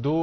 2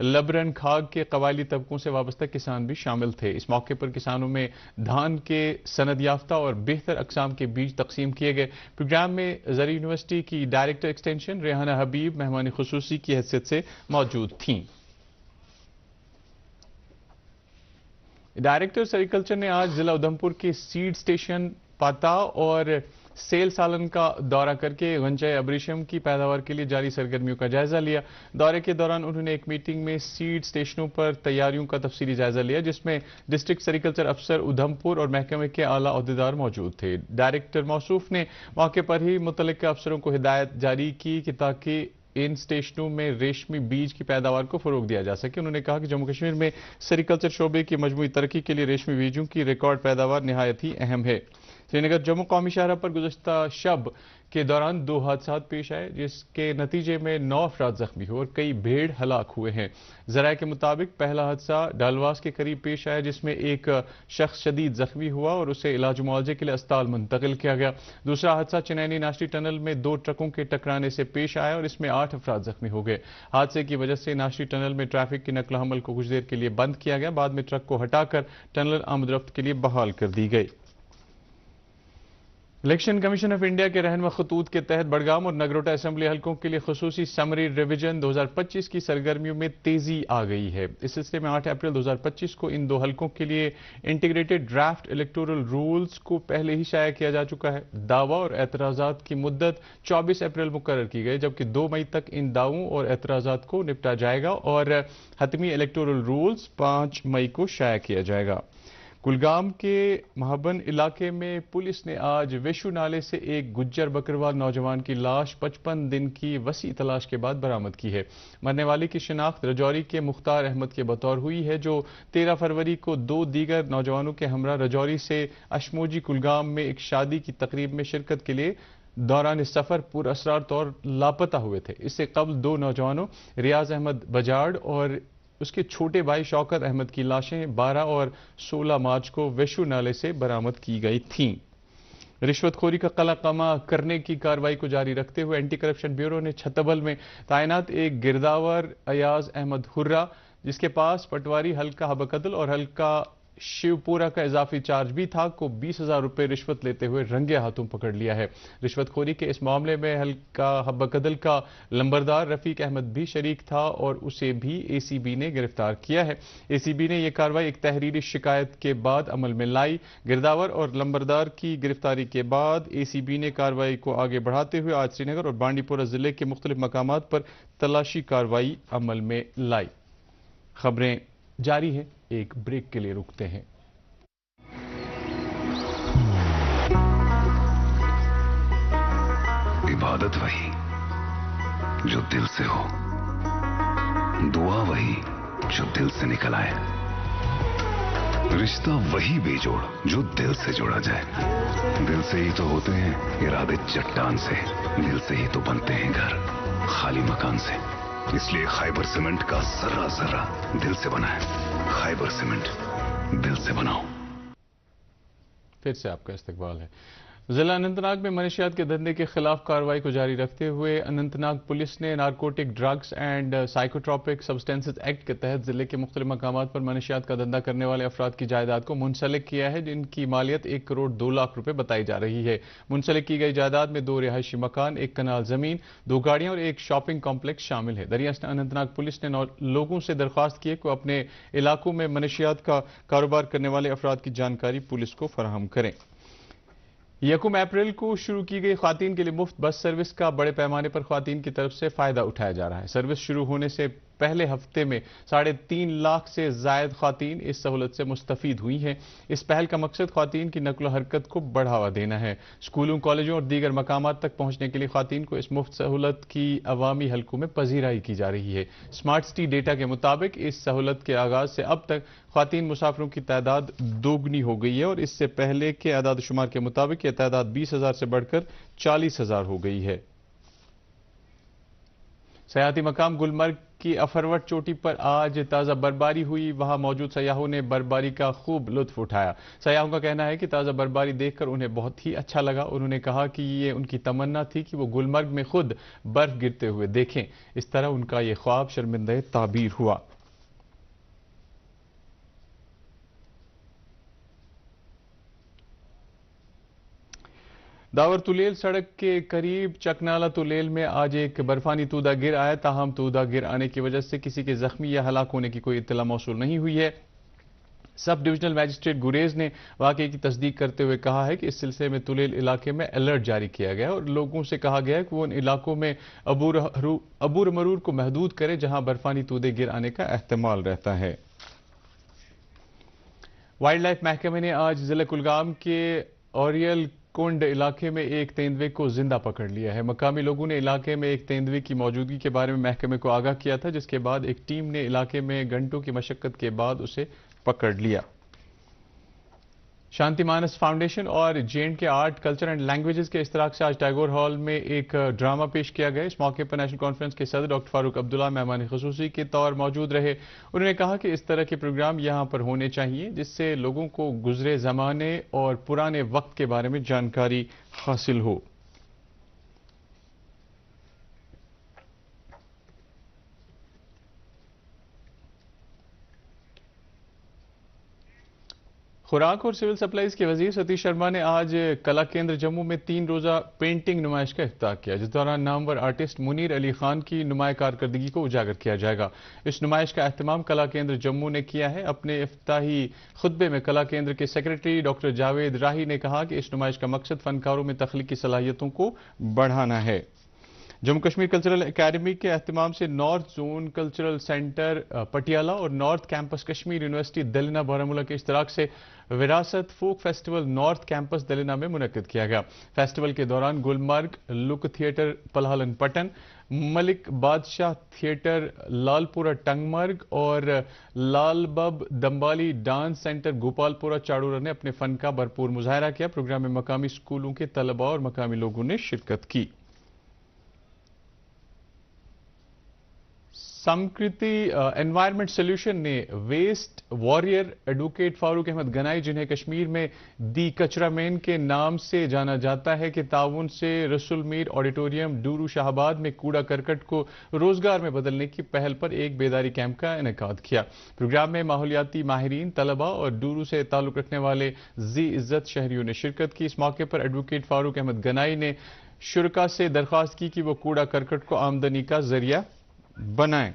لبرن کھاگ کے قبائلی طبقوں سے وابستہ کسان بھی شامل تھے۔ اس موقع پر کسانوں میں دھان کے سند یافتہ اور بہتر اقسام کے بیج تقسیم کیے گئے۔ پروگرام میں زرعی یونیورسٹی کی ڈائریکٹر ایکسٹینشن ریحانہ حبیب مہمان خصوصی کی حیثیت سے موجود تھیں۔ ڈائریکٹر سیریکلچر نے آج ضلع ادھمپور کے سیڈ سٹیشن پاتا اور سیل سالن کا دورہ کر کے غنچۂ ابریشم کی پیداوار کے لیے جاری سرگرمیوں کا جائزہ لیا۔ دورے کے دوران انہوں نے ایک میٹنگ میں سیڈ سٹیشنوں پر تیاریوں کا تفصیلی جائزہ لیا، جس میں ڈسٹرکٹ سیریکلچر افسر ادھمپور اور محکمے کے اعلیٰ عہدیدار موجود تھے۔ ڈائریکٹر موصوف نے موقع پر ہی متعلقہ افسروں کو ہدایت جاری کی کہ تاکہ ان سٹیشنوں میں ریشمی بیج کی پیداوار کو فروغ دیا جا سکے۔ انہوں نے کہا کہ جموں کشمیر میں سیریکلچر شعبے کی مجموعی ترقی کے لیے ریشمی بیجوں کی ریکارڈ پیداوار نہایت ہی اہم ہے۔ سری نگر جموں قومی شاہراہ پر گزشتہ شب کے دوران 2 حادثات پیش آئے، جس کے نتیجے میں 9 افراد زخمی ہوئے اور کئی بھیڑ ہلاک ہوئے ہیں۔ ذرائع کے مطابق پہلا حادثہ ڈالواس کے قریب پیش آیا، جس میں ایک شخص شدید زخمی ہوا اور اسے علاج معالجے کے لیے اسپتال منتقل کیا گیا۔ دوسرا حادثہ چنینی ناشری ٹنل میں 2 ٹرکوں کے ٹکرانے سے پیش آیا اور اس میں 8 افراد زخمی ہو گئے۔ حادثے کی وجہ سے ناشری ٹنل میں ٹریفک کی نقل و حمل کو کچھ دیر کے لیے بند کیا گیا، بعد میں ٹرک کو ہٹا کر ٹنل آمد رفت کے لیے بحال کر دی گئی۔ الیکشن کمیشن آف انڈیا کے رہنما خطوط کے تحت بڑگام اور نگروٹا اسمبلی حلقوں کے لیے خصوصی سمری ریویژن 2025 کی سرگرمیوں میں تیزی آ گئی ہے۔ اس سلسلے میں 8 اپریل 2025 کو ان 2 حلقوں کے لیے انٹیگریٹڈ ڈرافٹ الیکٹورل رولز کو پہلے ہی شائع کیا جا چکا ہے۔ دعویٰ اور اعتراضات کی مدت 24 اپریل مقرر کی گئی، جبکہ 2 مئی تک ان دعووں اور اعتراضات کو نپٹا جائے گا اور حتمی الیکٹورل رولز 5 مئی کو شائع کیا جائے گا۔ کلگام کے مہابن علاقے میں پولیس نے آج ویشو نالے سے ایک گجر بکروال نوجوان کی لاش 55 دن کی وسیع تلاش کے بعد برآمد کی ہے۔ مرنے والے کی شناخت رجوری کے مختار احمد کے بطور ہوئی ہے، جو 13 فروری کو 2 دیگر نوجوانوں کے ہمراہ رجوری سے اشموجی کلگام میں ایک شادی کی تقریب میں شرکت کے لیے دوران سفر پر اسرار طور لاپتہ ہوئے تھے۔ اس سے قبل 2 نوجوانوں ریاض احمد بجاڑ اور اس کے چھوٹے بھائی شوکت احمد کی لاشیں 12 اور 16 مارچ کو ویشو نالے سے برآمد کی گئی تھیں۔ رشوت خوری کا قلعہ کرنے کی کارروائی کو جاری رکھتے ہوئے اینٹی کرپشن بیورو نے چھتبل میں تعینات ایک گرداور ایاز احمد ہرہ، جس کے پاس پٹواری حلقہ حبقدل اور حلقہ شیو پورہ کا اضافی چارج بھی تھا، کو 20,000 روپے رشوت لیتے ہوئے رنگے ہاتھوں پکڑ لیا ہے۔ رشوت خوری کے اس معاملے میں حلقہ حبقدل کا لمبردار رفیق احمد بھی شریک تھا اور اسے بھی اے سی بی نے گرفتار کیا ہے۔ اے سی بی نے یہ کارروائی ایک تحریری شکایت کے بعد عمل میں لائی۔ گرداور اور لمبردار کی گرفتاری کے بعد اے سی بی نے کارروائی کو آگے بڑھاتے ہوئے آج سری نگر اور بانڈی پورہ ضلع کے مختلف مقامات پر تلاشی کارروائی عمل میں لائی۔ خبریں جاری ہیں، ایک بریک کے لیے رکتے ہیں۔ عبادت وہی جو دل سے ہو، دعا وہی جو دل سے نکل آئے، رشتہ وہی بے جوڑ جو دل سے جوڑا جائے۔ دل سے ہی تو ہوتے ہیں ارادے چٹان سے، دل سے ہی تو بنتے ہیں گھر خالی مکان سے۔ اس لیے خیبر سیمنٹ کا ذرہ ذرہ دل سے بنا ہے۔ خیبر سیمنٹ، دل سے بناؤ۔ پھر سے آپ کا استقبال ہے۔ ضلع اننت ناگ میں منشیات کے دھندے کے خلاف کارروائی کو جاری رکھتے ہوئے اننت ناگ پولیس نے narcotic drugs and psychotropic substances act کے تحت ضلع کے مختلف مقامات پر منشیات کا دھندہ کرنے والے افراد کی جائیداد کو منسلک کیا ہے، جن کی مالیت 1 کروڑ 2 لاکھ روپے بتائی جا رہی ہے۔ منسلک کی گئی جائیداد میں 2 رہائشی مکان، 1 کنال زمین، 2 گاڑیاں اور 1 شاپنگ کمپلیکس شامل ہے۔ دریاست اننت ناگ پولیس نے لوگوں سے درخواست کی کہ وہ اپنے علاقوں میں منشیات کا کاروبار کرنے والے افراد کی جانکاری پولیس کو فراہم کریں۔ 1 اپریل کو شروع کی گئی خواتین کے لیے مفت بس سروس کا بڑے پیمانے پر خواتین کی طرف سے فائدہ اٹھایا جا رہا ہے۔ سروس شروع ہونے سے پہلے ہفتے میں 3.5 لاکھ سے زائد خواتین اس سہولت سے مستفید ہوئی ہیں۔ اس پہل کا مقصد خواتین کی نقل و حرکت کو بڑھاوا دینا ہے۔ اسکولوں، کالجوں اور دیگر مقامات تک پہنچنے کے لیے خواتین کو اس مفت سہولت کی عوامی حلقوں میں پذیرائی کی جا رہی ہے۔ اسمارٹ سٹی ڈیٹا کے مطابق اس سہولت کے آغاز سے اب تک خواتین مسافروں کی تعداد دوگنی ہو گئی ہے اور اس سے پہلے کے اعداد و شمار کے مطابق یہ تعداد 20,000 سے بڑھ کر 40,000 ہو گئی ہے۔ سیاحتی مقام گلمرگ کی افروٹ چوٹی پر آج تازہ برفباری ہوئی. وہاں موجود سیاحوں نے برفباری کا خوب لطف اٹھایا. سیاحوں کا کہنا ہے کہ تازہ برفباری دیکھ کر انہیں بہت ہی اچھا لگا. انہوں نے کہا کہ یہ ان کی تمنا تھی کہ وہ گلمرگ میں خود برف گرتے ہوئے دیکھیں. اس طرح ان کا یہ خواب شرمندہ تعبیر ہوا. داور تولیل سڑک کے قریب چکنالا تولیل میں آج ایک برفانی تودہ گر آیا. تاہم تودہ گر آنے کی وجہ سے کسی کے زخمی یا ہلاک ہونے کی کوئی اطلاع موصول نہیں ہوئی ہے. سب ڈویژنل میجسٹریٹ گریز نے واقعے کی تصدیق کرتے ہوئے کہا ہے کہ اس سلسلے میں تولیل علاقے میں الرٹ جاری کیا گیا اور لوگوں سے کہا گیا کہ وہ ان علاقوں میں عبور مرور کو محدود کرے جہاں برفانی تودے گر آنے کا احتمال رہتا ہے. وائلڈ لائف محکمے نے آج ضلع کلگام کے اوریل کنڈ علاقے میں ایک تیندوے کو زندہ پکڑ لیا ہے. مقامی لوگوں نے علاقے میں ایک تیندوے کی موجودگی کے بارے میں محکمے کو آگاہ کیا تھا جس کے بعد ایک ٹیم نے علاقے میں گھنٹوں کی مشقت کے بعد اسے پکڑ لیا. شانتی مانس فاؤنڈیشن اور جے اینڈ کے آرٹ کلچر اینڈ لینگویجز کے اشتراک سے آج ٹیگور ہال میں ایک ڈرامہ پیش کیا گیا. اس موقع پر نیشنل کانفرنس کے صدر ڈاکٹر فاروق عبداللہ مہمان خصوصی کے طور موجود رہے. انہوں نے کہا کہ اس طرح کے پروگرام یہاں پر ہونے چاہیے جس سے لوگوں کو گزرے زمانے اور پرانے وقت کے بارے میں جانکاری حاصل ہو. خوراک اور سول سپلائز کے وزیر ستیش شرما نے آج کلا کیندر جموں میں 3 روزہ پینٹنگ نمائش کا افتتاح کیا جس دوران نامور آرٹسٹ منیر علی خان کی نمایاں کارکردگی کو اجاگر کیا جائے گا. اس نمائش کا اہتمام کلا کیندر جموں نے کیا ہے. اپنے افتتاحی خطبے میں کلا کیندر کے سیکرٹری ڈاکٹر جاوید راہی نے کہا کہ اس نمائش کا مقصد فنکاروں میں تخلیقی صلاحیتوں کو بڑھانا ہے. جموں کشمیر کلچرل اکیڈمی کے اہتمام سے north zone cultural centre Patiala اور north campus Kashmir university Delina Baramulla کے اشتراک سے وراثت folk festival north campus Delina میں منعقد کیا گیا. فیسٹیول کے دوران گلمرگ لک تھیٹر پلہالن پٹن، ملک بادشاہ تھیٹر لال پورہ ٹنگمرگ اور لال بب دمبالی ڈانس سینٹر گوپال پورہ چاڑورہ نے اپنے فن کا بھرپور مظاہرہ کیا. پروگرام میں مقامی اسکولوں کے طلباء اور مقامی لوگوں نے شرکت کی. سمکرتی انوائرمنٹ سولوشن نے ویسٹ واریر ایڈوکیٹ فاروق احمد گنائی جنہیں کشمیر میں دی کچرا مین کے نام سے جانا جاتا ہے کے تعاون سے رسول میر آڈیٹوریم ڈورو شاہباد میں کوڑا کرکٹ کو روزگار میں بدلنے کی پہل پر ایک بیداری کیمپ کا انعقاد کیا. پروگرام میں ماحولیاتی ماہرین، طلباء اور ڈورو سے تعلق رکھنے والے ذی عزت شہریوں نے شرکت کی. اس موقع پر ایڈوکیٹ فاروق احمد گنائی نے شرکاء سے درخواست کی کہ وہ کوڑا کرکٹ کو آمدنی کا ذریعہ بنائیں.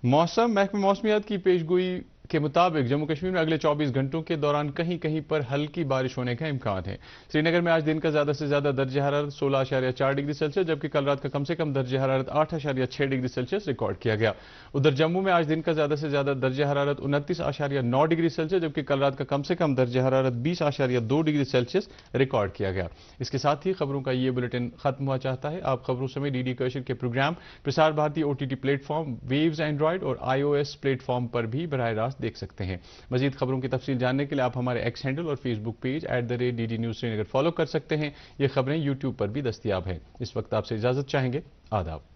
محکمہ موسمیات کی پیشگوئی کے مطابق جموں کشمیر میں اگلے 24 گھنٹوں کے دوران کہیں کہیں پر ہلکی بارش ہونے کا امکان ہے. سری نگر میں آج دن کا زیادہ سے زیادہ درجہ حرارت 16.4 ڈگری سیلسیس جبکہ کل رات کا کم سے کم درجہ حرارت 8.6 ڈگری سیلسیس ریکارڈ کیا گیا. ادھر جموں میں آج دن کا زیادہ سے زیادہ درجہ حرارت 29.9 ڈگری سیلسیس جبکہ کل رات کا کم سے کم درجہ حرارت 20.2 ڈگری سیلسیس ریکارڈ کیا گیا. اس کے ساتھ ہی خبروں کا یہ بلیٹن ختم ہوا چاہتا ہے. آپ خبروں سمیت ڈی ڈی کشر کے programme Prasar Bharati OTT platform, Waves Android اور iOS پلیٹ فارم پر بھی براہ راست دیکھ سکتے ہیں. مزید خبروں کی تفصیل جاننے کے لیے آپ ہمارے ایکس ہینڈل اور Facebook page @DD News Srinagar follow کر سکتے ہیں. یہ خبریں YouTube پر بھی دستیاب ہیں. اس وقت آپ سے اجازت چاہیں گے. آداب.